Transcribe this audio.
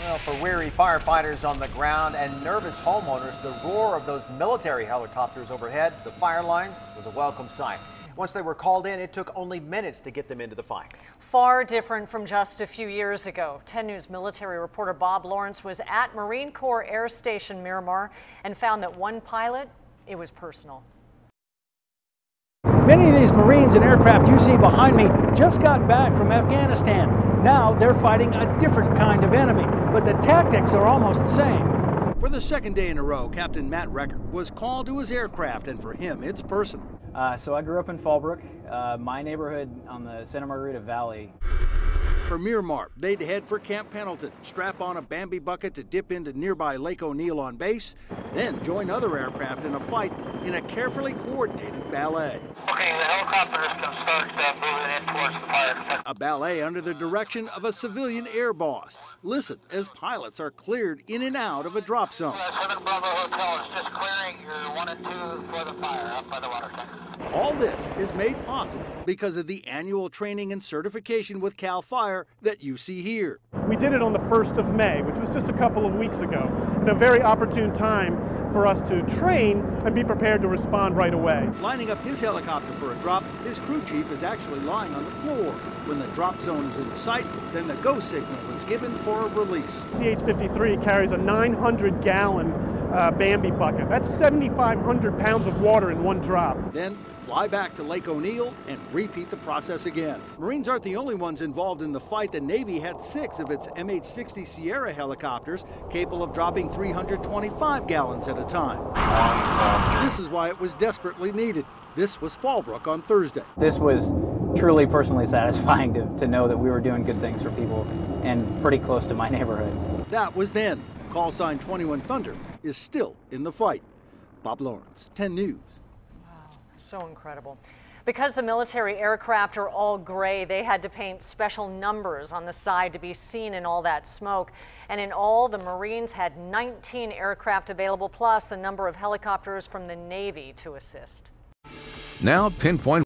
Well, for weary firefighters on the ground and nervous homeowners, the roar of those military helicopters overhead, the fire lines, was a welcome sight. Once they were called in, it took only minutes to get them into the fight. Far different from just a few years ago. 10 News military reporter Bob Lawrence was at Marine Corps Air Station Miramar and found that one pilot, it was personal. Many of these Marines and aircraft you see behind me just got back from Afghanistan. Now they're fighting a different kind of enemy, but the tactics are almost the same. For the second day in a row, Captain Matt Recker was called to his aircraft, and for him, it's personal. So I grew up in Fallbrook, my neighborhood on the Santa Margarita Valley. For Miramar, they'd head for Camp Pendleton, strap on a Bambi bucket to dip into nearby Lake O'Neill on base, then join other aircraft in a fight in a carefully coordinated ballet. Okay, the helicopters can start moving in towards the fire. A ballet under the direction of a civilian air boss. Listen as pilots are cleared in and out of a drop zone. 7 Bravo Hotel is just clearing your 1 and 2 for the fire up by the water tank. All this is made possible because of the annual training and certification with CAL FIRE that you see here. We did it on the 1st of May, which was just a couple of weeks ago, and a very opportune time for us to train and be prepared to respond right away. Lining up his helicopter for a drop, his crew chief is actually lying on the floor. When the drop zone is in sight, then the go signal is given for a release. CH-53 carries a 900-gallon Bambi bucket. That's 7,500 pounds of water in one drop. Then fly back to Lake O'Neill and repeat the process again. Marines aren't the only ones involved in the fight. The Navy had 6 of its MH-60 Sierra helicopters capable of dropping 325 gallons at a time. This is why it was desperately needed. This was Fallbrook on Thursday. This was truly personally satisfying to know that we were doing good things for people and pretty close to my neighborhood. That was then. Call sign 21 Thunder is still in the fight. Bob Lawrence, 10 News. Wow, so incredible. Because the military aircraft are all gray, they had to paint special numbers on the side to be seen in all that smoke. And in all, the Marines had 19 aircraft available, plus a number of helicopters from the Navy to assist. Now pinpoint